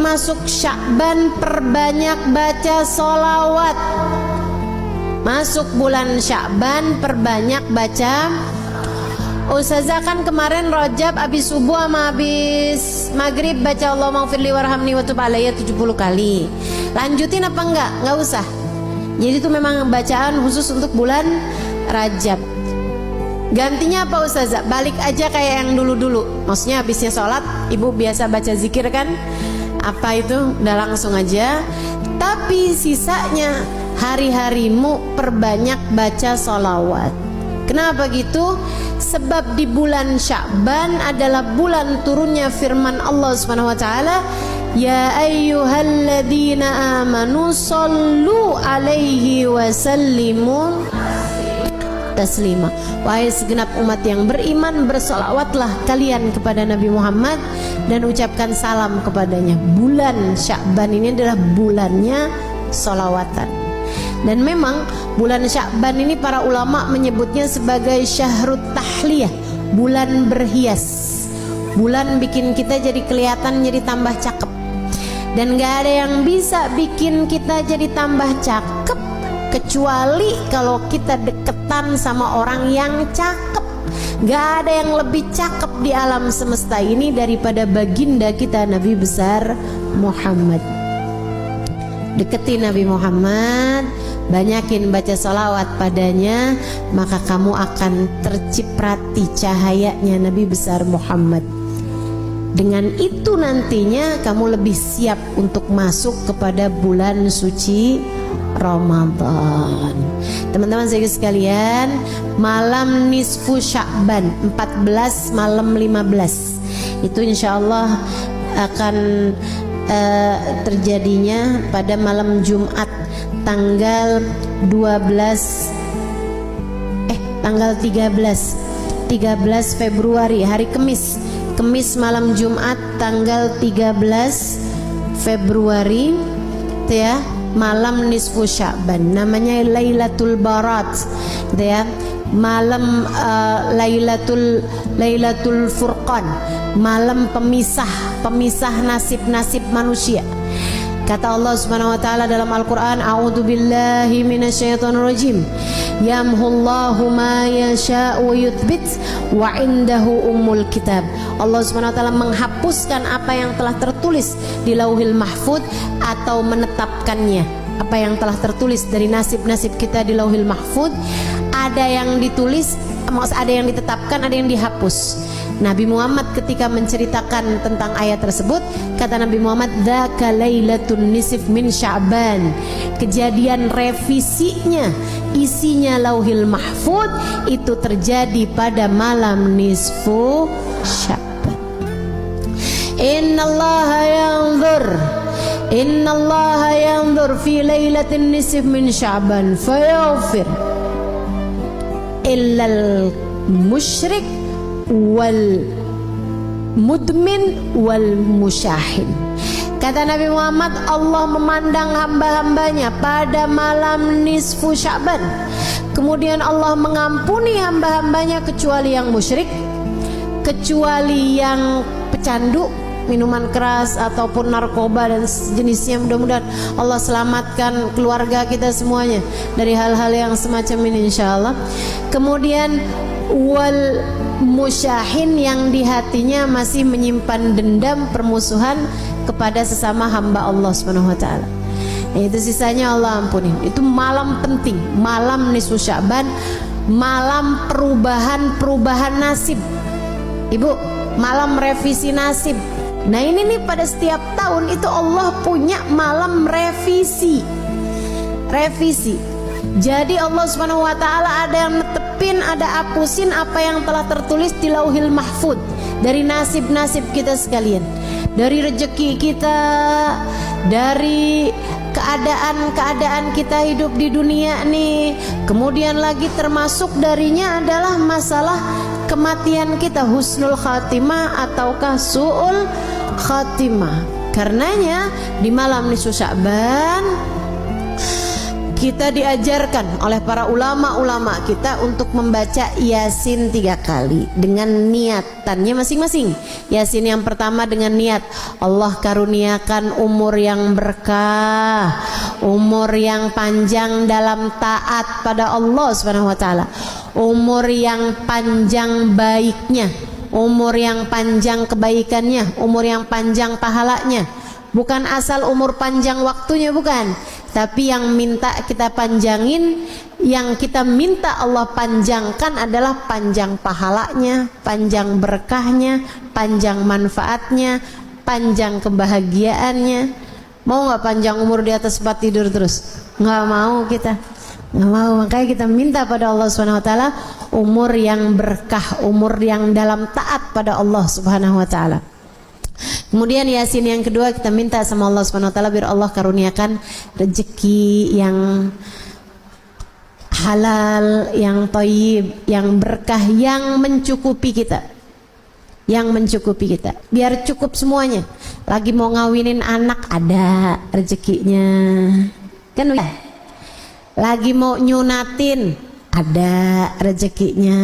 masuk Sya'ban perbanyak baca sholawat. Masuk bulan Sya'ban perbanyak baca. Ustazah kan kemarin Rajab habis subuh sama habis maghrib baca Allahumma ghfirli warhamni wa tub alayya 70 kali. Lanjutin apa enggak? Enggak usah. Jadi itu memang bacaan khusus untuk bulan Rajab. Gantinya apa Ustazah? Balik aja kayak yang dulu-dulu. Maksudnya habisnya sholat ibu biasa baca zikir kan? Apa itu? Udah langsung aja. Tapi sisanya hari-harimu perbanyak baca sholawat. Kenapa gitu? Sebab di bulan Sya'ban adalah bulan turunnya firman Allah Subhanahu wa taala, ya ayyuhalladzina amanu shallu alaihi wa sallimu taslima. Wahai segenap umat yang beriman, bersolawatlah kalian kepada Nabi Muhammad dan ucapkan salam kepadanya. Bulan Sya'ban ini adalah bulannya solawatan. Dan memang bulan Sya'ban ini para ulama menyebutnya sebagai syahrut tahliyah, bulan berhias. Bulan bikin kita jadi kelihatan, jadi tambah cakep. Dan gak ada yang bisa bikin kita jadi tambah cakep kecuali kalau kita deketan sama orang yang cakep. Gak ada yang lebih cakep di alam semesta ini daripada baginda kita Nabi besar Muhammad. Deketi Nabi Muhammad, banyakin baca sholawat padanya, maka kamu akan terciprati cahayanya Nabi besar Muhammad. Dengan itu nantinya kamu lebih siap untuk masuk kepada bulan suci Ramadan. Teman-teman saya sekalian, malam nisfu Sya'ban 14 malam 15 itu insyaallah akan terjadinya pada malam Jumat tanggal 13 Februari, hari Kamis malam Jumat tanggal 13 Februari itu ya, malam nisfu Sya'ban, namanya Lailatul Barat gitu ya, malam Lailatul Furqan, malam pemisah nasib-nasib manusia. Kata Allah Subhanahu wa taala dalam Al-Qur'an, a'udzubillahi minasyaitonirrajim, yamhullahu ma yasha'u wa yuthbit wa indahu ummul kitab. Allah Subhanahu wa taala menghapuskan apa yang telah tertulis di Lauhil Mahfuz atau menetapkannya. Apa yang telah tertulis dari nasib-nasib kita di Lauhil Mahfuz, ada yang ditulis, ada yang ditetapkan, ada yang dihapus. Nabi Muhammad ketika menceritakan tentang ayat tersebut, kata Nabi Muhammad, dzaka lailatun nisf min Sya'ban. Kejadian revisinya, isinya Lauhil Mahfuz itu terjadi pada malam nisfu Sya'ban. Innallaha yanzur fi lailatin nisf min Sya'ban fayaghfir illal musyrik wal mudmin wal musyahin. Kata Nabi Muhammad, Allah memandang hamba-hambanya pada malam nisfu Sya'ban. Kemudian Allah mengampuni hamba-hambanya kecuali yang musyrik, kecuali yang pecandu, minuman keras ataupun narkoba dan sejenisnya. Mudah-mudahan Allah selamatkan keluarga kita semuanya dari hal-hal yang semacam ini insyaallah. Kemudian wal musyahin, yang di hatinya masih menyimpan dendam permusuhan kepada sesama hamba Allah Subhanahu wa taala. Itu sisanya Allah ampuni. Itu malam penting, malam nisfu Sya'ban, malam perubahan nasib. Ibu, malam revisi nasib. Nah ini nih, pada setiap tahun itu Allah punya malam revisi. Jadi Allah Subhanahu wa taala ada yang netepin, ada hapusin apa yang telah tertulis di Lauhil Mahfuz dari nasib-nasib kita sekalian, dari rezeki kita, dari keadaan kita hidup di dunia nih. Kemudian lagi termasuk darinya adalah masalah kematian kita, husnul khatimah ataukah su'ul khatimah. Karenanya di malam nisfu Sya'ban kita diajarkan oleh para ulama-ulama kita untuk membaca Yasin 3 kali dengan niatannya masing-masing. Yasin yang pertama dengan niat Allah karuniakan umur yang berkah, umur yang panjang dalam taat pada Allah Subhanahu wa taala, umur yang panjang baiknya, umur yang panjang kebaikannya, umur yang panjang pahalanya. Bukan asal umur panjang waktunya, bukan, tapi yang minta kita panjangin, yang kita minta Allah panjangkan adalah panjang pahalanya, panjang berkahnya, panjang manfaatnya, panjang kebahagiaannya. Mau nggak panjang umur di atas tempat tidur terus? Nggak mau kita, nggak mau. Makanya kita minta pada Allah Subhanahu Wa Taala umur yang berkah, umur yang dalam taat pada Allah Subhanahu Wa Taala. Kemudian Yasin yang kedua kita minta sama Allah Subhanahu wa taala biar Allah karuniakan rezeki yang halal, yang thayyib, yang berkah, yang mencukupi kita. Yang mencukupi kita. Biar cukup semuanya. Lagi mau ngawinin anak ada rezekinya. Kan ya? Lagi mau nyunatin ada rezekinya.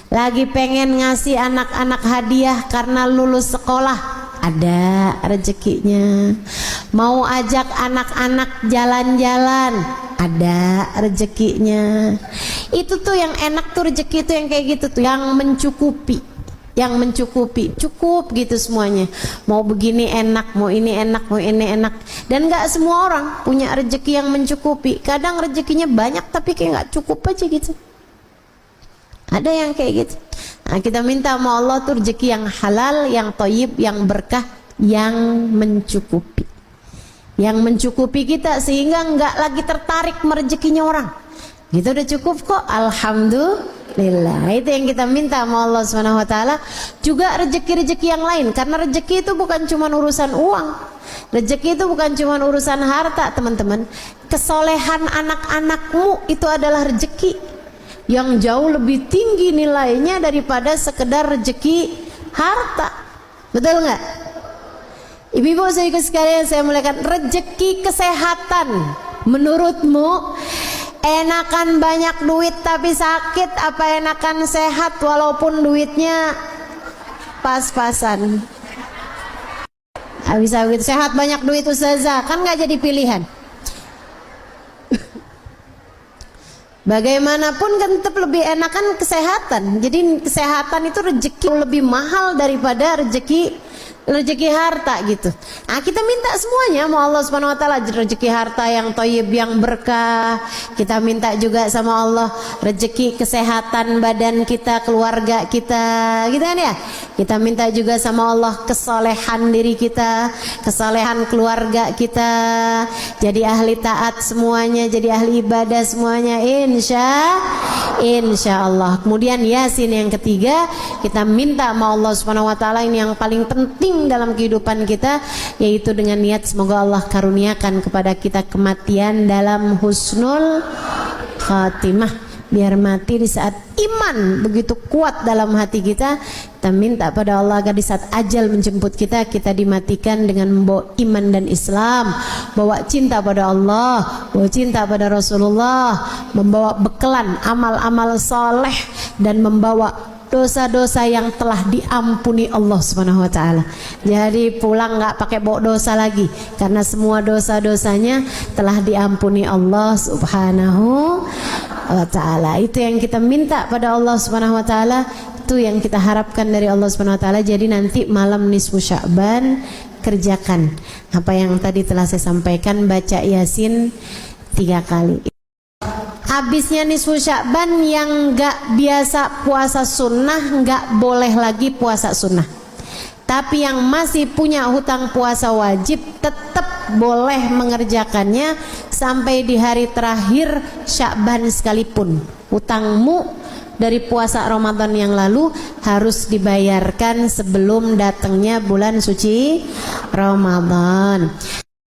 Lagi pengen ngasih anak-anak hadiah karena lulus sekolah, ada rezekinya. Mau ajak anak-anak jalan-jalan, ada rezekinya. Itu tuh yang enak tuh, rezeki itu yang kayak gitu tuh, yang mencukupi. Yang mencukupi, cukup gitu semuanya. Mau begini enak, mau ini enak, mau ini enak. Dan gak semua orang punya rezeki yang mencukupi. Kadang rezekinya banyak tapi kayak gak cukup aja gitu. Ada yang kayak gitu. Nah, kita minta sama Allah tuh rezeki yang halal, yang thayyib, yang berkah, yang mencukupi. Yang mencukupi kita sehingga nggak lagi tertarik merezekinya orang. Gitu udah cukup kok, alhamdulillah. Itu yang kita minta sama Allah Subhanahu wa taala. Juga rezeki-rezeki yang lain, karena rezeki itu bukan cuma urusan uang. Rezeki itu bukan cuma urusan harta, teman-teman. Kesolehan anak-anakmu itu adalah rezeki yang jauh lebih tinggi nilainya daripada sekedar rezeki harta. Betul nggak? Ibu-ibu saudaraku sekalian, saya muliakan, rezeki kesehatan menurutmu enakan banyak duit tapi sakit apa enakan sehat walaupun duitnya pas-pasan? Bisa gitu, sehat banyak duit ustazah, kan nggak jadi pilihan. Bagaimanapun kan tetap lebih enakan kesehatan. Jadi kesehatan itu rezeki lebih mahal daripada rezeki harta gitu. Nah, kita minta semuanya mau Allah Subhanahu wa taala rezeki harta yang thayyib, yang berkah. Kita minta juga sama Allah rezeki kesehatan badan kita, keluarga kita, gitu kan ya. Kita minta juga sama Allah kesolehan diri kita, kesolehan keluarga kita, jadi ahli taat semuanya, jadi ahli ibadah semuanya, insya Allah. Kemudian Yasin yang ketiga, kita minta sama Allah Subhanahu wa taala ini yang paling penting dalam kehidupan kita, yaitu dengan niat semoga Allah karuniakan kepada kita kematian dalam husnul khatimah, biar mati di saat iman begitu kuat dalam hati kita. Kita minta pada Allah agar di saat ajal menjemput kita, kita dimatikan dengan membawa iman dan Islam, bawa cinta pada Allah, bawa cinta pada Rasulullah, membawa bekalan amal-amal soleh, dan membawa dosa-dosa yang telah diampuni Allah Subhanahu wa taala. Jadi pulang nggak pakai bawa dosa lagi, karena semua dosa-dosanya telah diampuni Allah Subhanahu wa taala. Itu yang kita minta pada Allah Subhanahu wa taala, itu yang kita harapkan dari Allah Subhanahu wa taala. Jadi nanti malam nisfu Sya'ban kerjakan apa yang tadi telah saya sampaikan, baca Yasin 3 kali. Habisnya nisfu Sya'ban yang nggak biasa puasa sunnah nggak boleh lagi puasa sunnah. Tapi yang masih punya hutang puasa wajib tetap boleh mengerjakannya sampai di hari terakhir Sya'ban sekalipun. Hutangmu dari puasa Ramadan yang lalu harus dibayarkan sebelum datangnya bulan suci Ramadan.